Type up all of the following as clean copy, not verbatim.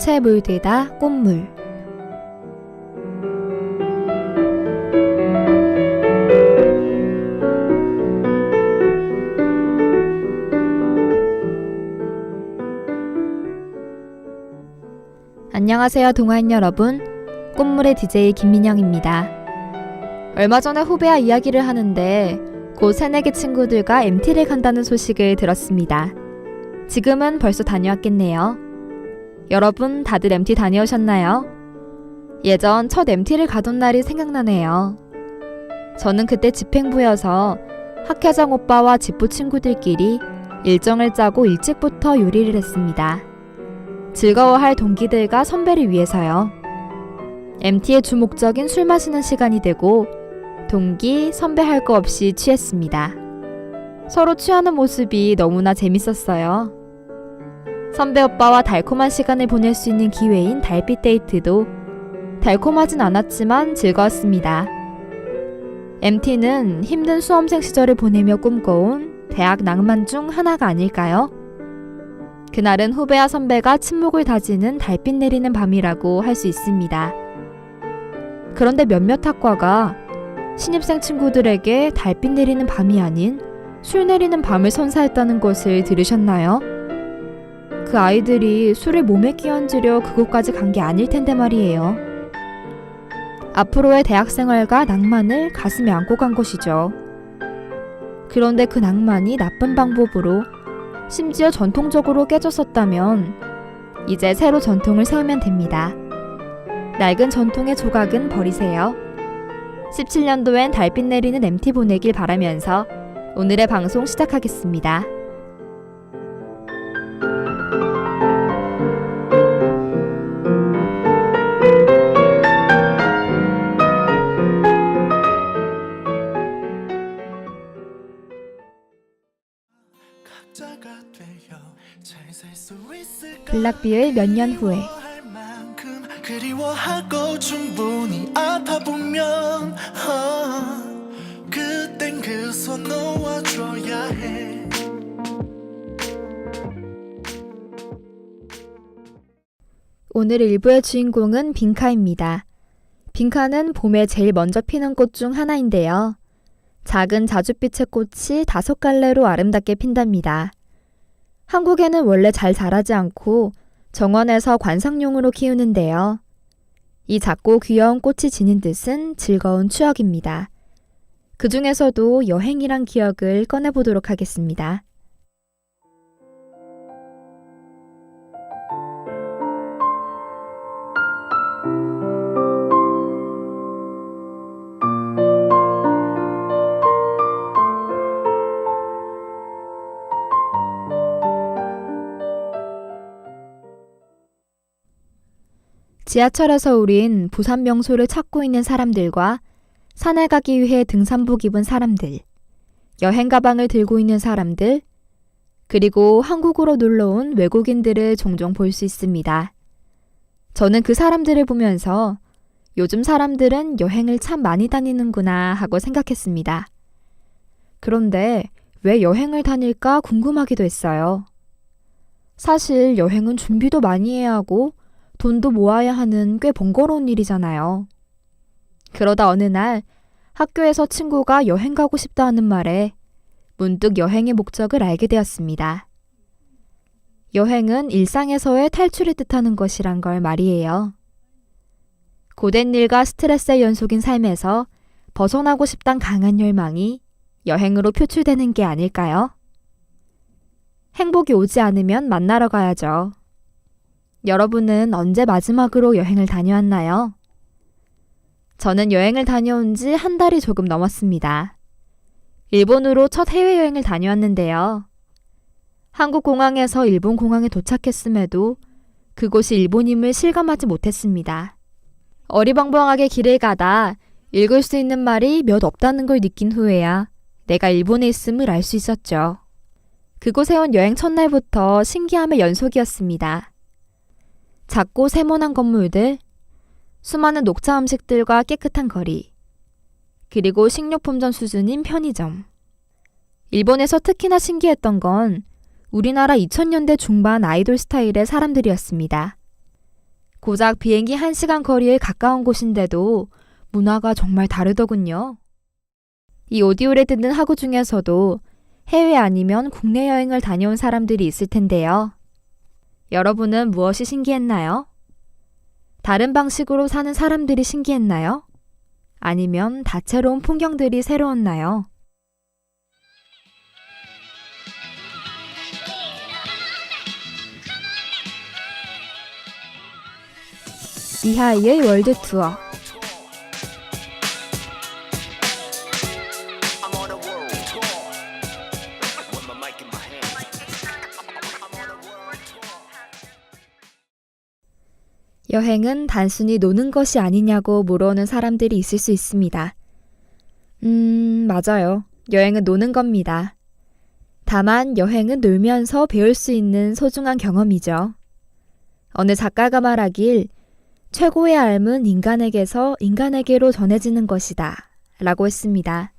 꽃에 물들다 꽃물. 안녕하세요 동아인 여러분, 꽃물의 DJ 김민영입니다. 얼마 전에 후배와 이야기를 하는데 곧 새내기 친구들과 MT를 간다는 소식을 들었습니다. 지금은 벌써 다녀왔겠네요. 여러분 다들 MT 다녀오셨나요? 예전 첫 MT를 가던 날이 생각나네요. 저는 그때 집행부여서 학회장 오빠와 집부 친구들끼리 일정을 짜고 일찍부터 요리를 했습니다. 즐거워할 동기들과 선배를 위해서요. MT의 주 목적인 술 마시는 시간이 되고 동기, 선배 할 거 없이 취했습니다. 서로 취하는 모습이 너무나 재밌었어요. 선배 오빠와 달콤한 시간을 보낼 수 있는 기회인 달빛 데이트도 달콤하진 않았지만 즐거웠습니다. MT는 힘든 수험생 시절을 보내며 꿈꿔온 대학 낭만 중 하나가 아닐까요? 그날은 후배와 선배가 친목을 다지는 달빛 내리는 밤이라고 할 수 있습니다. 그런데 몇몇 학과가 신입생 친구들에게 달빛 내리는 밤이 아닌 술 내리는 밤을 선사했다는 것을 들으셨나요? 그 아이들이 술을 몸에 끼얹으려 그곳까지 간 게 아닐 텐데 말이에요. 앞으로의 대학생활과 낭만을 가슴에 안고 간 것이죠. 그런데 그 낭만이 나쁜 방법으로 심지어 전통적으로 깨졌었다면 이제 새로 전통을 세우면 됩니다. 낡은 전통의 조각은 버리세요. 17년도엔 달빛 내리는 MT 보내길 바라면서 오늘의 방송 시작하겠습니다. 블락비의 몇 년 후에. 그리워하고 충분히 아파보면 그땐 그 손 놓아줘야 해. 오늘 1부의 주인공은 빈카입니다. 빈카는 봄에 제일 먼저 피는 꽃 중 하나인데요. 작은 자줏빛의 꽃이 5갈래로 아름답게 핀답니다. 한국에는 원래 잘 자라지 않고 정원에서 관상용으로 키우는데요. 이 작고 귀여운 꽃이 지닌 뜻은 즐거운 추억입니다. 그 중에서도 여행이란 기억을 꺼내보도록 하겠습니다. 지하철에서 우린 부산 명소를 찾고 있는 사람들과 산에 가기 위해 등산복 입은 사람들, 여행 가방을 들고 있는 사람들, 그리고 한국으로 놀러온 외국인들을 종종 볼 수 있습니다. 저는 그 사람들을 보면서 요즘 사람들은 여행을 참 많이 다니는구나 하고 생각했습니다. 그런데 왜 여행을 다닐까 궁금하기도 했어요. 사실 여행은 준비도 많이 해야 하고 돈도 모아야 하는 꽤 번거로운 일이잖아요. 그러다 어느 날 학교에서 친구가 여행 가고 싶다 하는 말에 문득 여행의 목적을 알게 되었습니다. 여행은 일상에서의 탈출을 뜻하는 것이란 걸 말이에요. 고된 일과 스트레스의 연속인 삶에서 벗어나고 싶단 강한 열망이 여행으로 표출되는 게 아닐까요? 행복이 오지 않으면 만나러 가야죠. 여러분은 언제 마지막으로 여행을 다녀왔나요? 저는 여행을 다녀온 지 한 달이 조금 넘었습니다. 일본으로 첫 해외여행을 다녀왔는데요. 한국 공항에서 일본 공항에 도착했음에도 그곳이 일본임을 실감하지 못했습니다. 어리벙벙하게 길을 가다 읽을 수 있는 말이 몇 없다는 걸 느낀 후에야 내가 일본에 있음을 알 수 있었죠. 그곳에 온 여행 첫날부터 신기함의 연속이었습니다. 작고 세모난 건물들, 수많은 녹차 음식들과 깨끗한 거리, 그리고 식료품점 수준인 편의점. 일본에서 특히나 신기했던 건 우리나라 2000년대 중반 아이돌 스타일의 사람들이었습니다. 고작 비행기 1시간 거리에 가까운 곳인데도 문화가 정말 다르더군요. 이 오디오를 듣는 학우 중에서도 해외 아니면 국내 여행을 다녀온 사람들이 있을 텐데요. 여러분은 무엇이 신기했나요? 다른 방식으로 사는 사람들이 신기했나요? 아니면 다채로운 풍경들이 새로웠나요? 이하이의 월드 투어. I'm on a world tour with my mic in my hand. I'm on a world tour. 여행은 단순히 노는 것이 아니냐고 물어오는 사람들이 있을 수 있습니다. 맞아요. 여행은 노는 겁니다. 다만 여행은 놀면서 배울 수 있는 소중한 경험이죠. 어느 작가가 말하길 최고의 삶은 인간에게서 인간에게로 전해지는 것이다 라고 했습니다.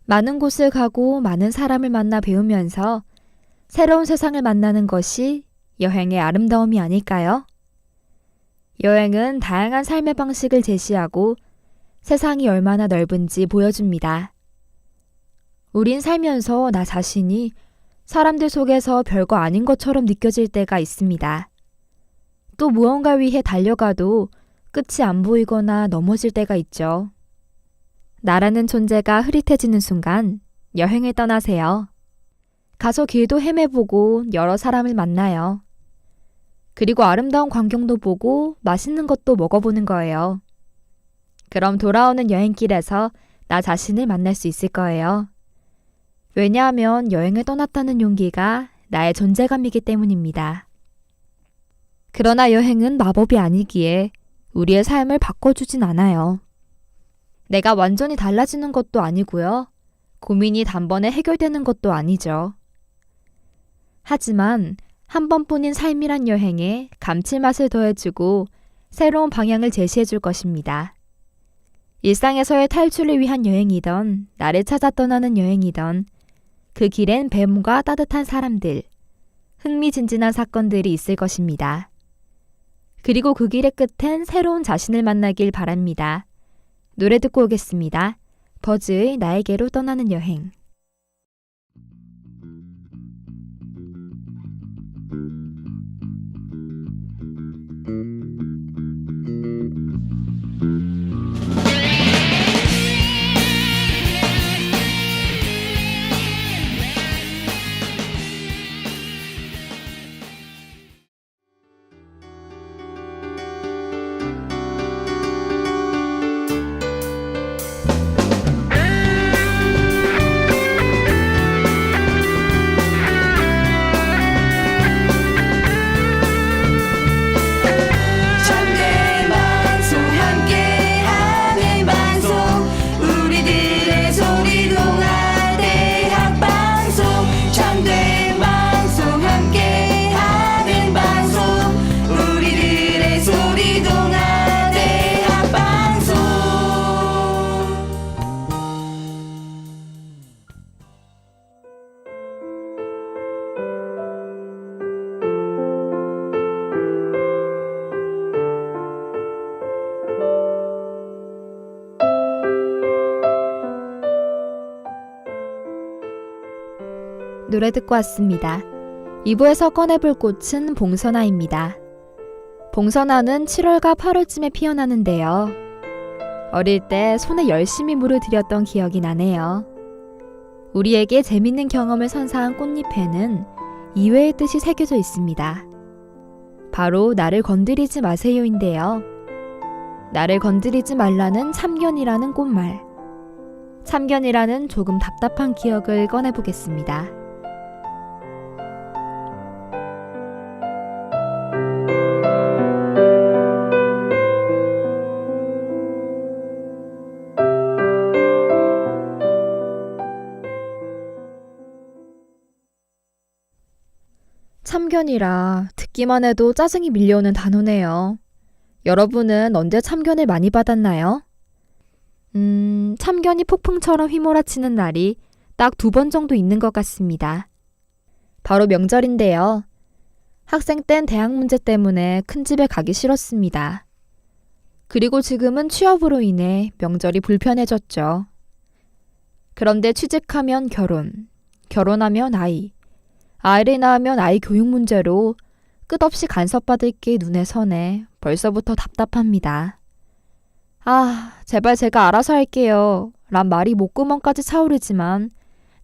많은 곳을 가고 많은 사람을 만나 배우면서 새로운 세상을 만나는 것이 여행의 아름다움이 아닐까요? 여행은 다양한 삶의 방식을 제시하고 세상이 얼마나 넓은지 보여줍니다. 우린 살면서 나 자신이 사람들 속에서 별거 아닌 것처럼 느껴질 때가 있습니다. 또 무언가 위해 달려가도 끝이 안 보이거나 넘어질 때가 있죠. 나라는 존재가 흐릿해지는 순간 여행을 떠나세요. 가서 길도 헤매보고 여러 사람을 만나요. 그리고 아름다운 광경도 보고 맛있는 것도 먹어보는 거예요. 그럼 돌아오는 여행길에서 나 자신을 만날 수 있을 거예요. 왜냐하면 여행을 떠났다는 용기가 나의 존재감이기 때문입니다. 그러나 여행은 마법이 아니기에 우리의 삶을 바꿔주진 않아요. 내가 완전히 달라지는 것도 아니고요. 고민이 단번에 해결되는 것도 아니죠. 하지만 한 번뿐인 삶이란 여행에 감칠맛을 더해주고 새로운 방향을 제시해줄 것입니다. 일상에서의 탈출을 위한 여행이던 나를 찾아 떠나는 여행이던 그 길엔 배움과 따뜻한 사람들, 흥미진진한 사건들이 있을 것입니다. 그리고 그 길의 끝엔 새로운 자신을 만나길 바랍니다. 노래 듣고 오겠습니다. 버즈의 나에게로 떠나는 여행. 노래 듣고 왔습니다. 2부에서 꺼내볼 꽃은 봉선화입니다. 봉선화는 7월과 8월쯤에 피어나는데요. 어릴 때 손에 열심히 물을 들였던 기억이 나네요. 우리에게 재밌는 경험을 선사한 꽃잎에는 이외의 뜻이 새겨져 있습니다. 바로 나를 건드리지 마세요인데요. 나를 건드리지 말라는 참견이라는 꽃말. 참견이라는 조금 답답한 기억을 꺼내보겠습니다. 참견이라 듣기만 해도 짜증이 밀려오는 단어네요. 여러분은 언제 참견을 많이 받았나요? 참견이 폭풍처럼 휘몰아치는 날이 딱 2번 정도 있는 것 같습니다. 바로 명절인데요. 학생 땐 대학 문제 때문에 큰 집에 가기 싫었습니다. 그리고 지금은 취업으로 인해 명절이 불편해졌죠. 그런데 취직하면 결혼, 결혼하면 아이, 아이를 낳으면 아이 교육 문제로 끝없이 간섭받을 게 눈에 선해 벌써부터 답답합니다. 아, 제발 제가 알아서 할게요. 란 말이 목구멍까지 차오르지만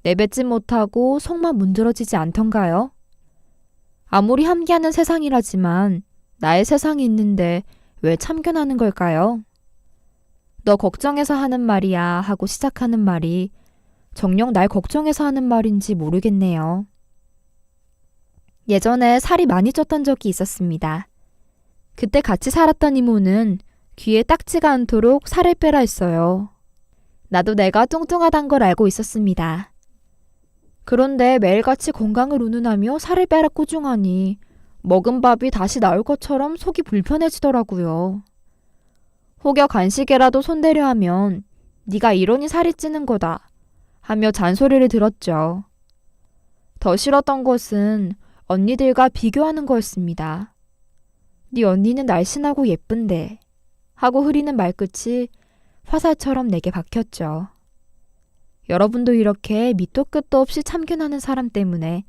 내뱉지 못하고 속만 문드러지지 않던가요? 아무리 함께하는 세상이라지만 나의 세상이 있는데 왜 참견하는 걸까요? 너 걱정해서 하는 말이야 하고 시작하는 말이 정녕 날 걱정해서 하는 말인지 모르겠네요. 예전에 살이 많이 쪘던 적이 있었습니다. 그때 같이 살았던 이모는 귀에 딱지가 않도록 살을 빼라 했어요. 나도 내가 뚱뚱하단 걸 알고 있었습니다. 그런데 매일같이 건강을 운운하며 살을 빼라 꾸중하니 먹은 밥이 다시 나올 것처럼 속이 불편해지더라고요. 혹여 간식에라도 손대려 하면 네가 이러니 살이 찌는 거다 하며 잔소리를 들었죠. 더 싫었던 것은 언니들과 비교하는 거였습니다. 네 언니는 날씬하고 예쁜데 하고 흐리는 말끝이 화살처럼 내게 박혔죠. 여러분도 이렇게 밑도 끝도 없이 참견하는 사람 때문에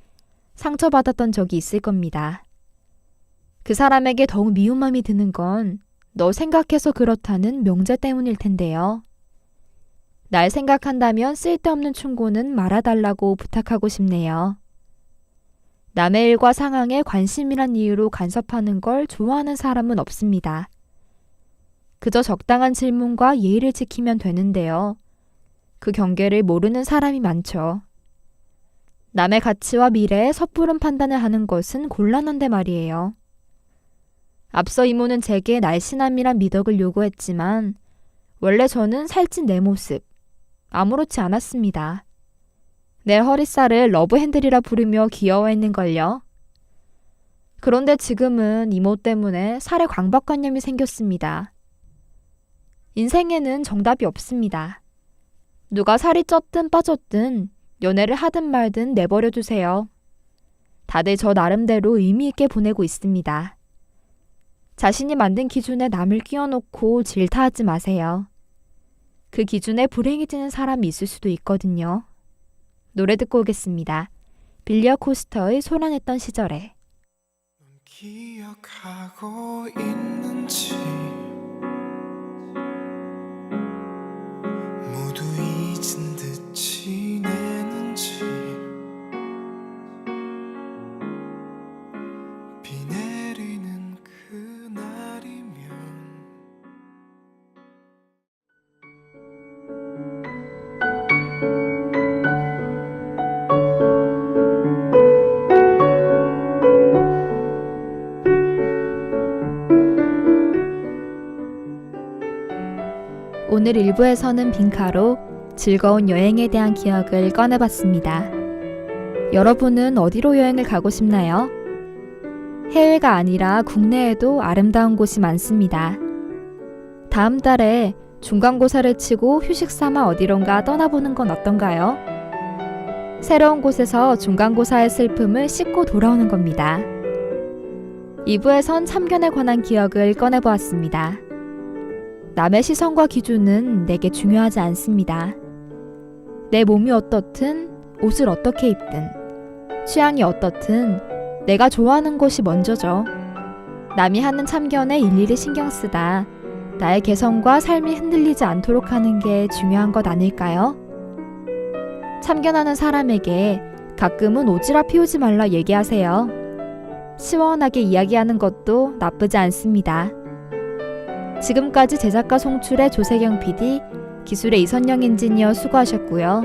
상처받았던 적이 있을 겁니다. 그 사람에게 더욱 미움감이 드는 건 너 생각해서 그렇다는 명제 때문일 텐데요. 날 생각한다면 쓸데없는 충고는 말아달라고 부탁하고 싶네요. 남의 일과 상황에 관심이란 이유로 간섭하는 걸 좋아하는 사람은 없습니다. 그저 적당한 질문과 예의를 지키면 되는데요. 그 경계를 모르는 사람이 많죠. 남의 가치와 미래에 섣부른 판단을 하는 것은 곤란한데 말이에요. 앞서 이모는 제게 날씬함이란 미덕을 요구했지만 원래 저는 살찐 내 모습 아무렇지 않았습니다. 내 허리살을 러브핸들이라 부르며 귀여워했는걸요. 그런데 지금은 이모 때문에 살에 강박관념이 생겼습니다. 인생에는 정답이 없습니다. 누가 살이 쪘든 빠졌든 연애를 하든 말든 내버려 두세요. 다들 저 나름대로 의미 있게 보내고 있습니다. 자신이 만든 기준에 남을 끼워놓고 질타하지 마세요. 그 기준에 불행해지는 사람이 있을 수도 있거든요. 노래 듣고 오겠습니다. 빌리어 코스터의 소란했던 시절에. 기억하고 있는지 모두 잊은 듯 지내는지 비 내리는 그날이면 오늘 1부에서는 빈카로 즐거운 여행에 대한 기억을 꺼내봤습니다. 여러분은 어디로 여행을 가고 싶나요? 해외가 아니라 국내에도 아름다운 곳이 많습니다. 다음 달에 중간고사를 치고 휴식 삼아 어디론가 떠나보는 건 어떤가요? 새로운 곳에서 중간고사의 슬픔을 씻고 돌아오는 겁니다. 2부에선 참견에 관한 기억을 꺼내보았습니다. 남의 시선과 기준은 내게 중요하지 않습니다. 내 몸이 어떻든 옷을 어떻게 입든 취향이 어떻든 내가 좋아하는 것이 먼저죠. 남이 하는 참견에 일일이 신경 쓰다 나의 개성과 삶이 흔들리지 않도록 하는 게 중요한 것 아닐까요? 참견하는 사람에게 가끔은 오지랖 피우지 말라 얘기하세요. 시원하게 이야기하는 것도 나쁘지 않습니다. 지금까지 제작과 송출의 조세경 PD, 기술의 이선영 엔지니어 수고하셨고요.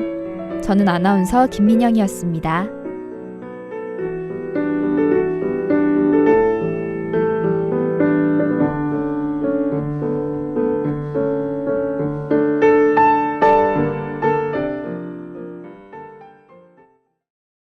저는 아나운서 김민영이었습니다.